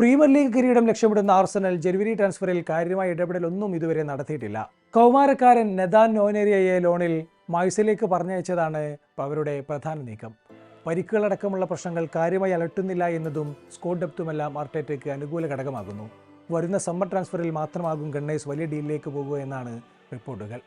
Premier league കിരീടം ലക്ഷ്യമിടുന്ന Arsenal ജനുവരി ട്രാൻസ്ഫറിൽ കാര്യമായ ഇടപെടലൊന്നും ഇതുവരെ നടത്തിയിട്ടില്ല. കൗമാരക്കാരൻ നെതാൻ നോനേരിയയെ ലോണിൽ മാഴ്സയിലേക്ക് പറഞ്ഞയച്ചതാണ് അവരുടെ പ്രധാന നീക്കം. പരിക്കുകളടക്കമുള്ള പ്രശ്നങ്ങൾ കാര്യമായി അലട്ടുന്നില്ല എന്നതും സ്കോഡ് ഡെപ്തുമെല്ലാം ആർട്ടേറ്റയ്ക്ക് അനുകൂല ഘടകമാകുന്നു. വരുന്ന സമ്മർ ട്രാൻസ്ഫറിൽ മാത്രമാകും ഗണ്ണേഴ്സ് വലിയ ഡീലിലേക്ക് പോകുക എന്നാണ് റിപ്പോർട്ടുകൾ.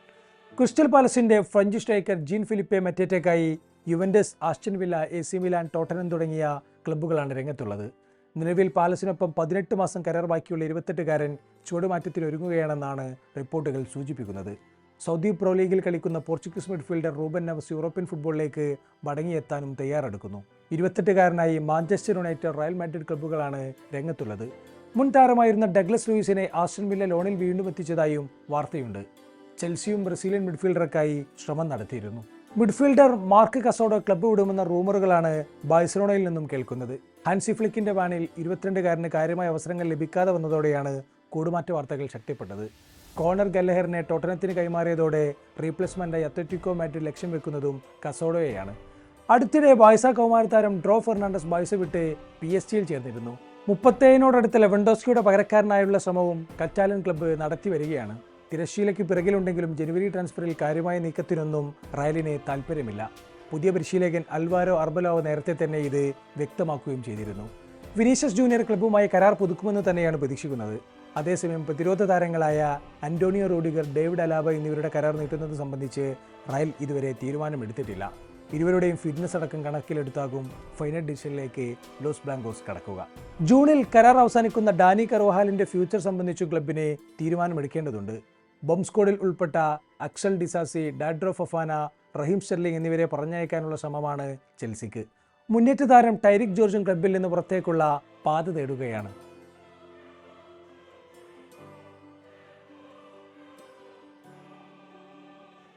ക്രിസ്റ്റൽ പാലസിന്റെ ഫ്രഞ്ച് സ്ട്രൈക്കർ ജീൻ ഫിലിപ്പെ മെറ്റേറ്റയ്ക്കായി Juventus, Aston Villa, AC Milan, Tottenham തുടങ്ങിയ ക്ലബ്ബുകളാണ് രംഗത്തുള്ളത്. നിലവിൽ പാലസിനൊപ്പം 18 മാസം കരാർ ബാക്കിയുള്ള 28-കാരൻ ചുവടുമാറ്റത്തിന് ഒരുങ്ങുകയാണെന്നാണ് റിപ്പോർട്ടുകൾ സൂചിപ്പിക്കുന്നത്. സൗദി പ്രോ ലീഗിൽ കളിക്കുന്ന Portuguese midfielder Ruben Neves European ഫുട്ബോളിലേക്ക് മടങ്ങിയെത്താനും തയ്യാറെടുക്കുന്നു. 28-കാരനായി മാഞ്ചസ്റ്റർ യുണൈറ്റഡ്, റയൽ മാഡ്രിഡ് ക്ലബ്ബുകളാണ് രംഗത്തുള്ളത്. മുൻ താരമായിരുന്ന ഡഗ്ലസ് ലൂയിസിനെ ആസ്റ്റൺ വില്ല ലോണിൽ വീണ്ടും എത്തിച്ചതായും വാർത്തയുണ്ട്. ചെൽസിയും ബ്രസീലിയൻ മിഡ്ഫീൽഡർക്കായി ശ്രമം നടത്തിയിരുന്നു. മിഡ്ഫീൽഡർ മാർക്ക് കസോഡോ ക്ലബ്ബ് വിടുമെന്ന റൂമറുകളാണ് ബാഴ്സലോണയിൽ നിന്നും കേൾക്കുന്നത്. ഹാൻസി ഫ്ലിക്കിന്റെ ബാനിൽ 22-കാരന് കാര്യമായ അവസരങ്ങൾ ലഭിക്കാതെ വന്നതോടെയാണ് കൂടുമാറ്റ വാർത്തകൾ ശക്തിപ്പെട്ടത്. കോണർ ഗല്ലഹറിനെ ടോട്ടനത്തിന് കൈമാറിയതോടെ റീപ്ലേസ്മെന്റായി അത്ലറ്റിക്കോ മാഡ്രിഡ് ലക്ഷ്യം വെക്കുന്നതും കസോഡോയെയാണ്. അടുത്തിടെ ബാഴ്സ കൗമാരതാരം ഡ്രോ ഫെർണാണ്ടസ് ബാഴ്സ വിട്ട് PSG ചേർന്നിരുന്നു. 37-നോടടുത്ത ലെവൻഡോസ്കിയുടെ പകരക്കാരനായുള്ള ശ്രമവും കറ്റാലൻ ക്ലബ്ബ് നടത്തി വരികയാണ്. തിരശ്ശീലയ്ക്ക് പിറകിലുണ്ടെങ്കിലും ജനുവരി ട്രാൻസ്ഫറിൽ കാര്യമായ നീക്കത്തിനൊന്നും റയലിന് താൽപ്പര്യമില്ല. പുതിയ പരിശീലകൻ അൽവാരോ അർബലോവ നേരത്തെ തന്നെ ഇത് വ്യക്തമാക്കുകയും ചെയ്തിരുന്നു. വിനീഷ്യസ് ജൂനിയർ ക്ലബ്ബുമായി കരാർ പുതുക്കുമെന്ന് തന്നെയാണ് പ്രതീക്ഷിക്കുന്നത്. അതേസമയം പ്രതിരോധ താരങ്ങളായ അന്റോണിയോ റൂഡിഗർ, ഡേവിഡ് അലാബ എന്നിവരുടെ കരാർ നീട്ടുന്നത് സംബന്ധിച്ച് റയൽ ഇതുവരെ തീരുമാനമെടുത്തിട്ടില്ല. ഇരുവരുടെയും ഫിറ്റ്നസ് അടക്കം കണക്കിലെടുത്താകും ഫൈനൽ ഡിസിഷനിലേക്ക് ലോസ് ബ്ലാങ്കോസ് കടക്കുക. ജൂണിൽ കരാർ അവസാനിക്കുന്ന ഡാനി കർവാഹാലിന്റെ ഫ്യൂച്ചർ സംബന്ധിച്ചു ക്ലബിന് തീരുമാനമെടുക്കേണ്ടതുണ്ട്. ബോംബ് സ്ക്വാഡിൽ ഉൾപ്പെട്ട അക്സൽ ഡിസാസി, ഡാഡ്രോ ഫൊഫാന, റഹീം സ്റ്റെർലിംഗ് എന്നിവരെ പറഞ്ഞയക്കാനുള്ള ശ്രമമാണ് ചെൽസിക്ക്. മുന്നേറ്റ താരം ടൈറിക് ജോർജും ക്ലബിൽ നിന്ന് പുറത്തേക്കുള്ള പാത തേടുകയാണ്.